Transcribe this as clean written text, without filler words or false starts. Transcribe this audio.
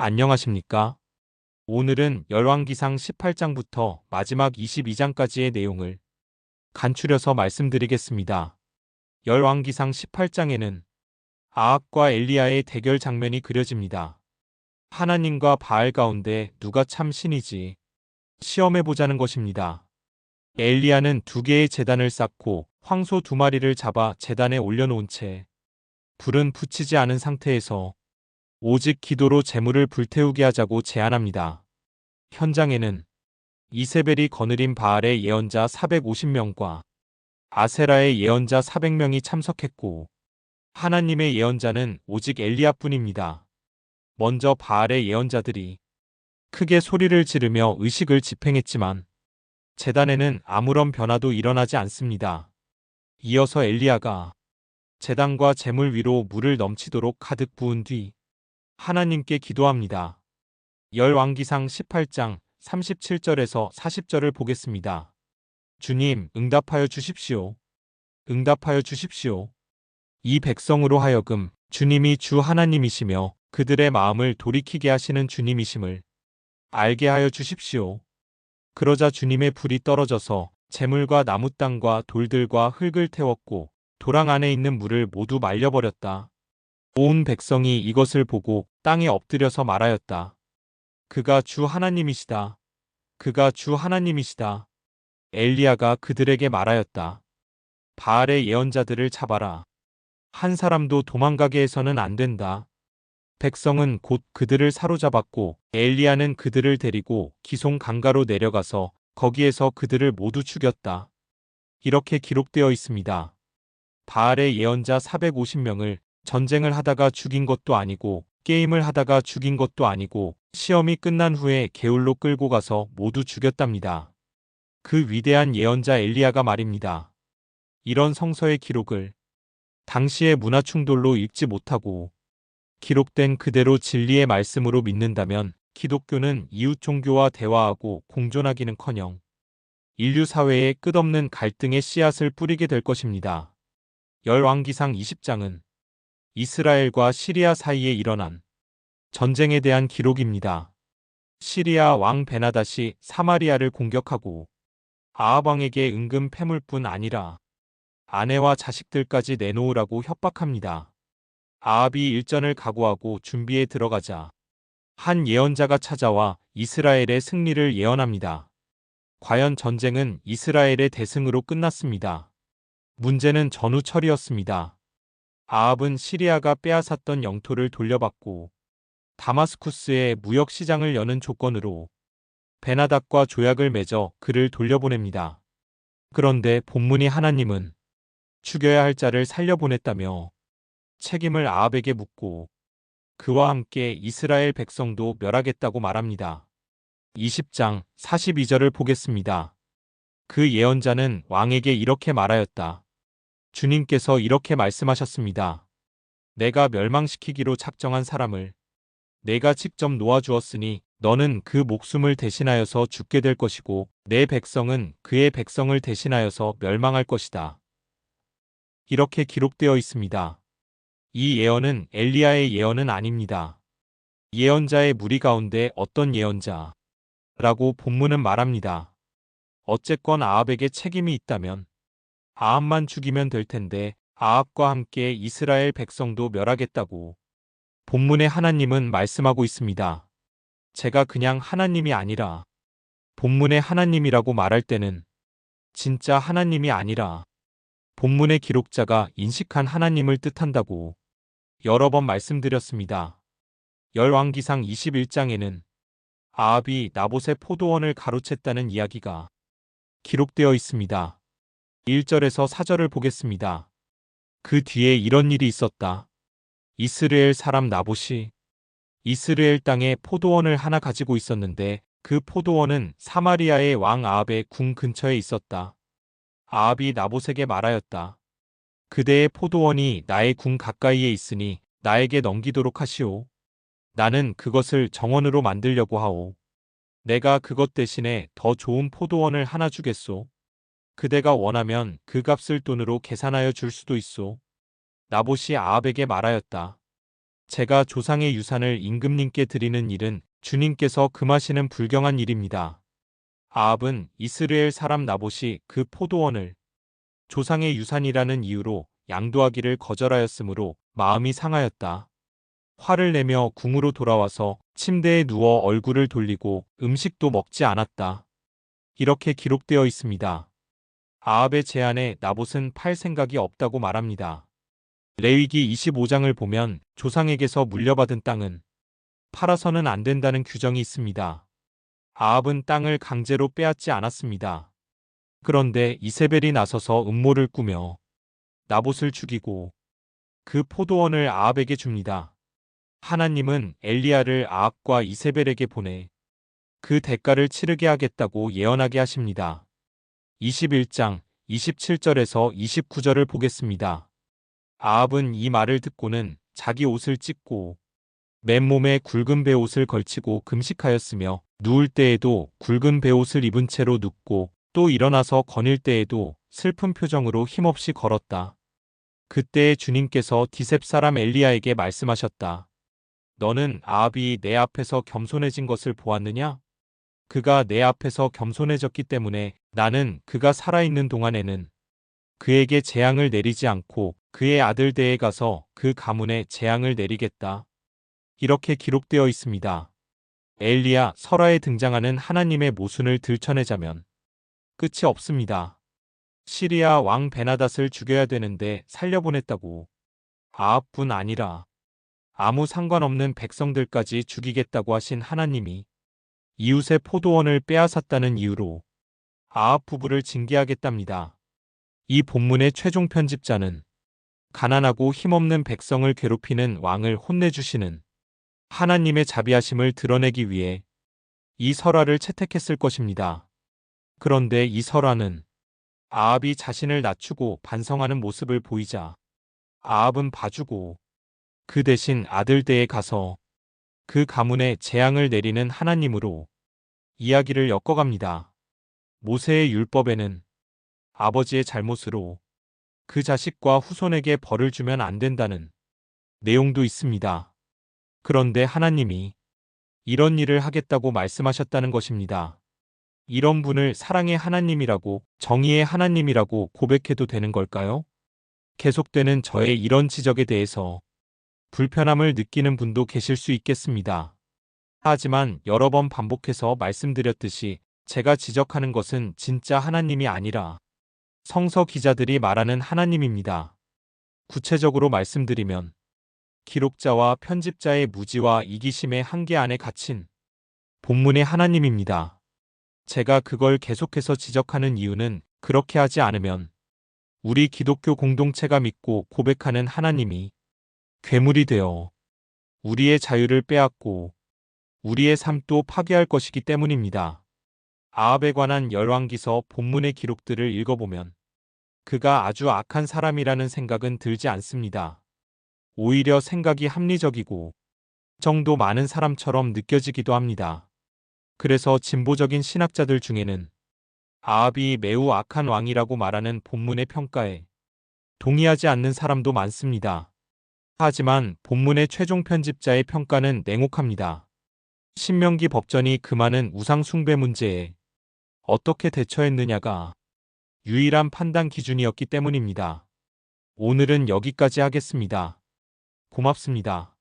안녕하십니까? 오늘은 열왕기상 18장부터 마지막 22장까지의 내용을 간추려서 말씀드리겠습니다. 열왕기상 18장에는 아합과 엘리야의 대결 장면이 그려집니다. 하나님과 바알 가운데 누가 참 신이지 시험해보자는 것입니다. 엘리야는 2개의 제단을 쌓고 황소 2마리를 잡아 제단에 올려놓은 채 불은 붙이지 않은 상태에서 오직 기도로 제물을 불태우게 하자고 제안합니다. 현장에는 이세벨이 거느린 바알의 예언자 450명과 아세라의 예언자 400명이 참석했고 하나님의 예언자는 오직 엘리야뿐입니다. 먼저 바알의 예언자들이 크게 소리를 지르며 의식을 집행했지만 제단에는 아무런 변화도 일어나지 않습니다. 이어서 엘리야가 제단과 제물 위로 물을 넘치도록 가득 부은 뒤 하나님께 기도합니다. 열왕기상 18장 37절에서 40절을 보겠습니다. 주님, 응답하여 주십시오. 응답하여 주십시오. 이 백성으로 하여금 주님이 주 하나님이시며 그들의 마음을 돌이키게 하시는 주님이심을 알게 하여 주십시오. 그러자 주님의 불이 떨어져서 재물과 나무 땅과 돌들과 흙을 태웠고 도랑 안에 있는 물을 모두 말려버렸다. 온 백성이 이것을 보고 땅에 엎드려서 말하였다. 그가 주 하나님이시다. 그가 주 하나님이시다. 엘리야가 그들에게 말하였다. 바알의 예언자들을 잡아라. 한 사람도 도망가게 해서는 안 된다. 백성은 곧 그들을 사로잡았고 엘리야는 그들을 데리고 기송 강가로 내려가서 거기에서 그들을 모두 죽였다. 이렇게 기록되어 있습니다. 바알의 예언자 450명을 전쟁을 하다가 죽인 것도 아니고 게임을 하다가 죽인 것도 아니고 시험이 끝난 후에 게울로 끌고 가서 모두 죽였답니다. 그 위대한 예언자 엘리야가 말입니다. 이런 성서의 기록을 당시의 문화 충돌로 읽지 못하고 기록된 그대로 진리의 말씀으로 믿는다면 기독교는 이웃 종교와 대화하고 공존하기는커녕 인류 사회에 끝없는 갈등의 씨앗을 뿌리게 될 것입니다. 열왕기상 20장은 이스라엘과 시리아 사이에 일어난 전쟁에 대한 기록입니다. 시리아 왕 베나닷이 사마리아를 공격하고 아합 왕에게 은금 패물뿐 아니라 아내와 자식들까지 내놓으라고 협박합니다. 아합이 일전을 각오하고 준비에 들어가자 한 예언자가 찾아와 이스라엘의 승리를 예언합니다. 과연 전쟁은 이스라엘의 대승으로 끝났습니다. 문제는 전후철이었습니다. 아합은 시리아가 빼앗았던 영토를 돌려받고 다마스쿠스에 무역 시장을 여는 조건으로 베나닷과 조약을 맺어 그를 돌려보냅니다. 그런데 본문이 하나님은 죽여야 할 자를 살려보냈다며 책임을 아합에게 묻고 그와 함께 이스라엘 백성도 멸하겠다고 말합니다. 20장 42절을 보겠습니다. 그 예언자는 왕에게 이렇게 말하였다. 주님께서 이렇게 말씀하셨습니다. 내가 멸망시키기로 작정한 사람을 내가 직접 놓아주었으니 너는 그 목숨을 대신하여서 죽게 될 것이고 내 백성은 그의 백성을 대신하여서 멸망할 것이다. 이렇게 기록되어 있습니다. 이 예언은 엘리야의 예언은 아닙니다. 예언자의 무리 가운데 어떤 예언자? 라고 본문은 말합니다. 어쨌건 아합에게 책임이 있다면 아합만 죽이면 될 텐데 아합과 함께 이스라엘 백성도 멸하겠다고 본문의 하나님은 말씀하고 있습니다. 제가 그냥 하나님이 아니라 본문의 하나님이라고 말할 때는 진짜 하나님이 아니라 본문의 기록자가 인식한 하나님을 뜻한다고 여러 번 말씀드렸습니다. 열왕기상 21장에는 아합이 나봇의 포도원을 가로챘다는 이야기가 기록되어 있습니다. 1절에서 4절을 보겠습니다. 그 뒤에 이런 일이 있었다. 이스라엘 사람 나봇이 이스라엘 땅에 포도원을 하나 가지고 있었는데 그 포도원은 사마리아의 왕 아합의 궁 근처에 있었다. 아합이 나봇에게 말하였다. 그대의 포도원이 나의 궁 가까이에 있으니 나에게 넘기도록 하시오. 나는 그것을 정원으로 만들려고 하오. 내가 그것 대신에 더 좋은 포도원을 하나 주겠소. 그대가 원하면 그 값을 돈으로 계산하여 줄 수도 있소. 나봇이 아합에게 말하였다. 제가 조상의 유산을 임금님께 드리는 일은 주님께서 금하시는 불경한 일입니다. 아합은 이스라엘 사람 나봇이 그 포도원을 조상의 유산이라는 이유로 양도하기를 거절하였으므로 마음이 상하였다. 화를 내며 궁으로 돌아와서 침대에 누워 얼굴을 돌리고 음식도 먹지 않았다. 이렇게 기록되어 있습니다. 아합의 제안에 나봇은 팔 생각이 없다고 말합니다. 레위기 25장을 보면 조상에게서 물려받은 땅은 팔아서는 안 된다는 규정이 있습니다. 아합은 땅을 강제로 빼앗지 않았습니다. 그런데 이세벨이 나서서 음모를 꾸며 나봇을 죽이고 그 포도원을 아합에게 줍니다. 하나님은 엘리야를 아합과 이세벨에게 보내 그 대가를 치르게 하겠다고 예언하게 하십니다. 21장 27절에서 29절을 보겠습니다. 아합은 이 말을 듣고는 자기 옷을 찢고 맨몸에 굵은 베옷을 걸치고 금식하였으며 누울 때에도 굵은 베옷을 입은 채로 눕고 또 일어나서 거닐 때에도 슬픈 표정으로 힘없이 걸었다. 그때 주님께서 디셉 사람 엘리야에게 말씀하셨다. 너는 아합이 내 앞에서 겸손해진 것을 보았느냐? 그가 내 앞에서 겸손해졌기 때문에 나는 그가 살아있는 동안에는 그에게 재앙을 내리지 않고 그의 아들대에 가서 그 가문에 재앙을 내리겠다. 이렇게 기록되어 있습니다. 엘리야 설화에 등장하는 하나님의 모순을 들춰내자면 끝이 없습니다. 시리아 왕 베나닷을 죽여야 되는데 살려보냈다고 아합뿐 아니라 아무 상관없는 백성들까지 죽이겠다고 하신 하나님이 이웃의 포도원을 빼앗았다는 이유로 아합 부부를 징계하겠답니다. 이 본문의 최종 편집자는 가난하고 힘없는 백성을 괴롭히는 왕을 혼내주시는 하나님의 자비하심을 드러내기 위해 이 설화를 채택했을 것입니다. 그런데 이 설화는 아합이 자신을 낮추고 반성하는 모습을 보이자 아합은 봐주고 그 대신 아들대에 가서 그 가문에 재앙을 내리는 하나님으로 이야기를 엮어갑니다. 모세의 율법에는 아버지의 잘못으로 그 자식과 후손에게 벌을 주면 안 된다는 내용도 있습니다. 그런데 하나님이 이런 일을 하겠다고 말씀하셨다는 것입니다. 이런 분을 사랑의 하나님이라고 정의의 하나님이라고 고백해도 되는 걸까요? 계속되는 저의 이런 지적에 대해서 불편함을 느끼는 분도 계실 수 있겠습니다. 하지만 여러 번 반복해서 말씀드렸듯이 제가 지적하는 것은 진짜 하나님이 아니라 성서 기자들이 말하는 하나님입니다. 구체적으로 말씀드리면 기록자와 편집자의 무지와 이기심의 한계 안에 갇힌 본문의 하나님입니다. 제가 그걸 계속해서 지적하는 이유는 그렇게 하지 않으면 우리 기독교 공동체가 믿고 고백하는 하나님이 괴물이 되어 우리의 자유를 빼앗고 우리의 삶도 파괴할 것이기 때문입니다. 아합에 관한 열왕기서 본문의 기록들을 읽어보면 그가 아주 악한 사람이라는 생각은 들지 않습니다. 오히려 생각이 합리적이고 정도 많은 사람처럼 느껴지기도 합니다. 그래서 진보적인 신학자들 중에는 아합이 매우 악한 왕이라고 말하는 본문의 평가에 동의하지 않는 사람도 많습니다. 하지만 본문의 최종 편집자의 평가는 냉혹합니다. 신명기 법전이 금하는 우상 숭배 문제에 어떻게 대처했느냐가 유일한 판단 기준이었기 때문입니다. 오늘은 여기까지 하겠습니다. 고맙습니다.